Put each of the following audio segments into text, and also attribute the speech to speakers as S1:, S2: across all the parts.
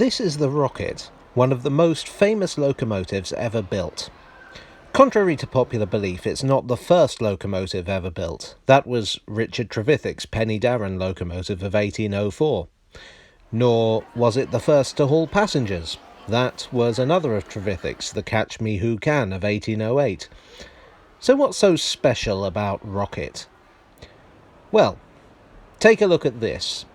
S1: This is the Rocket, one of the most famous locomotives ever built. Contrary to popular belief, it's not the first locomotive ever built. That was Richard Trevithick's Penny Darren locomotive of 1804. Nor was it the first to haul passengers. That was another of Trevithick's, the Catch Me Who Can of 1808. So what's so special about Rocket? Well, take a look at this.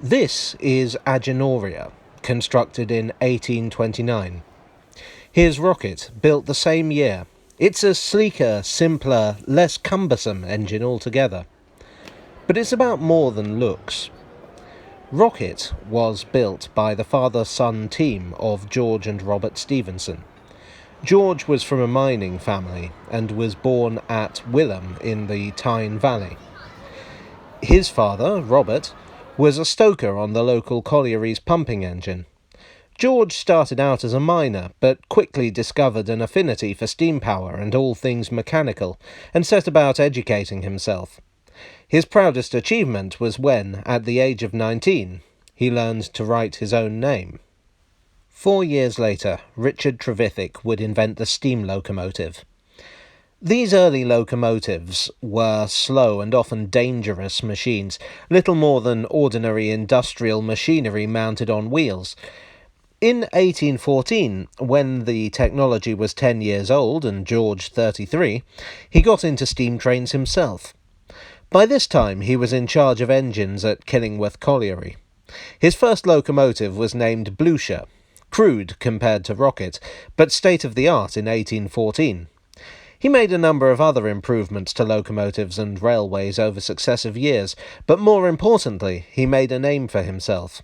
S1: This is Agenoria, constructed in 1829. Here's Rocket, built the same year. It's a sleeker, simpler, less cumbersome engine altogether. But it's about more than looks. Rocket was built by the father-son team of George and Robert Stephenson. George was from a mining family and was born at Willem in the Tyne Valley. His father, Robert, was a stoker on the local colliery's pumping engine. George started out as a miner, but quickly discovered an affinity for steam power and all things mechanical, and set about educating himself. His proudest achievement was when, at the age of 19, he learned to write his own name. 4 years later, Richard Trevithick would invent the steam locomotive. These early locomotives were slow and often dangerous machines, little more than ordinary industrial machinery mounted on wheels. In 1814, when the technology was 10 years old and George 33, he got into steam trains himself. By this time, he was in charge of engines at Killingworth Colliery. His first locomotive was named Blucher, crude compared to Rocket, but state-of-the-art in 1814. He made a number of other improvements to locomotives and railways over successive years, but more importantly, he made a name for himself.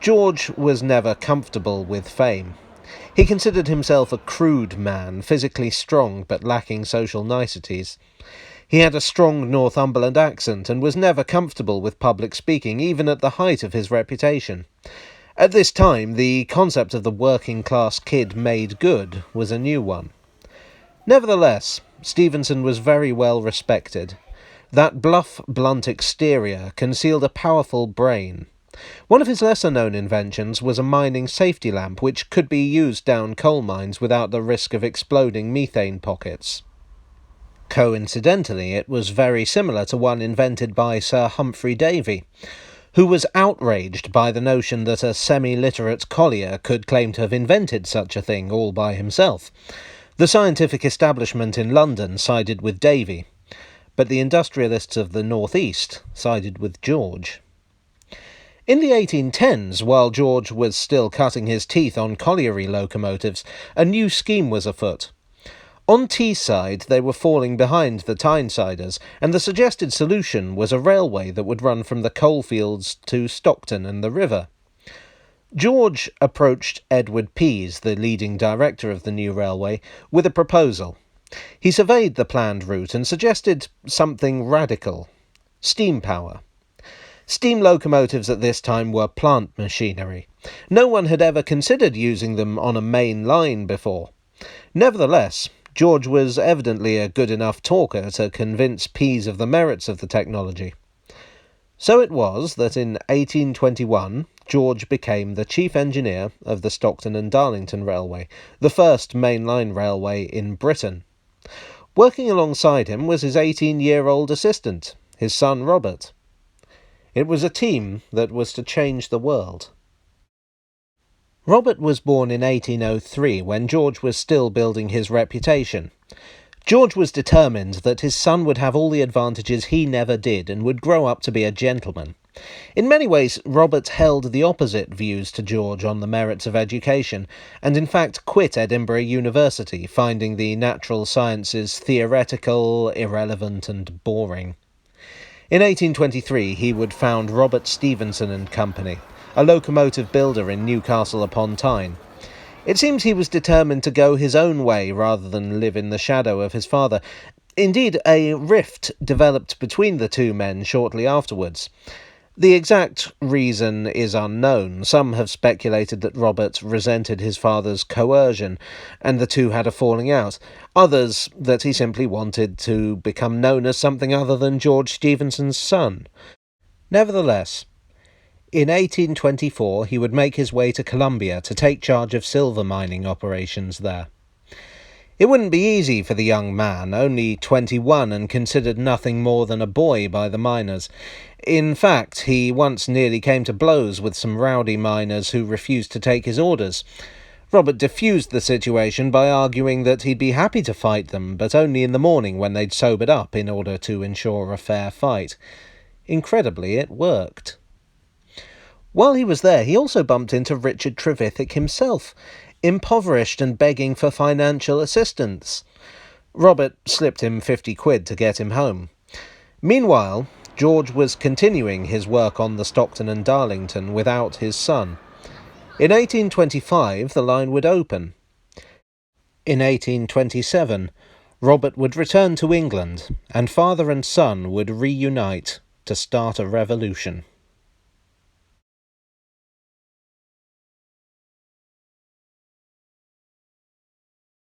S1: George was never comfortable with fame. He considered himself a crude man, physically strong but lacking social niceties. He had a strong Northumberland accent and was never comfortable with public speaking, even at the height of his reputation. At this time, the concept of the working-class kid made good was a new one. Nevertheless, Stephenson was very well respected. That bluff, blunt exterior concealed a powerful brain. One of his lesser-known inventions was a mining safety lamp which could be used down coal mines without the risk of exploding methane pockets. Coincidentally, it was very similar to one invented by Sir Humphrey Davy, who was outraged by the notion that a semi-literate collier could claim to have invented such a thing all by himself. The scientific establishment in London sided with Davy, but the industrialists of the North East sided with George. In the 1810s, while George was still cutting his teeth on colliery locomotives, a new scheme was afoot. On Teesside, they were falling behind the Tynesiders, and the suggested solution was a railway that would run from the coalfields to Stockton and the river. George approached Edward Pease, the leading director of the new railway, with a proposal. He surveyed the planned route and suggested something radical: steam power. Steam locomotives at this time were plant machinery. No one had ever considered using them on a main line before. Nevertheless, George was evidently a good enough talker to convince Pease of the merits of the technology. So it was that in 1821, George became the chief engineer of the Stockton and Darlington Railway, the first mainline railway in Britain. Working alongside him was his 18-year-old assistant, his son Robert. It was a team that was to change the world. Robert was born in 1803, when George was still building his reputation. George was determined that his son would have all the advantages he never did and would grow up to be a gentleman. In many ways, Robert held the opposite views to George on the merits of education, and in fact quit Edinburgh University, finding the natural sciences theoretical, irrelevant and boring. In 1823 he would found Robert Stephenson and Company, a locomotive builder in Newcastle upon Tyne. It seems he was determined to go his own way rather than live in the shadow of his father. Indeed, a rift developed between the two men shortly afterwards. The exact reason is unknown. Some have speculated that Robert resented his father's coercion, and the two had a falling out. Others that he simply wanted to become known as something other than George Stephenson's son. Nevertheless, In 1824 he would make his way to Colombia to take charge of silver mining operations there. It wouldn't be easy for the young man, only 21 and considered nothing more than a boy by the miners. In fact, he once nearly came to blows with some rowdy miners who refused to take his orders. Robert diffused the situation by arguing that he'd be happy to fight them, but only in the morning when they'd sobered up in order to ensure a fair fight. Incredibly, it worked. While he was there, he also bumped into Richard Trevithick himself, impoverished and begging for financial assistance. Robert slipped him 50 quid to get him home. Meanwhile, George was continuing his work on the Stockton and Darlington without his son. In 1825, the line would open. In 1827, Robert would return to England, and father and son would reunite to start a revolution.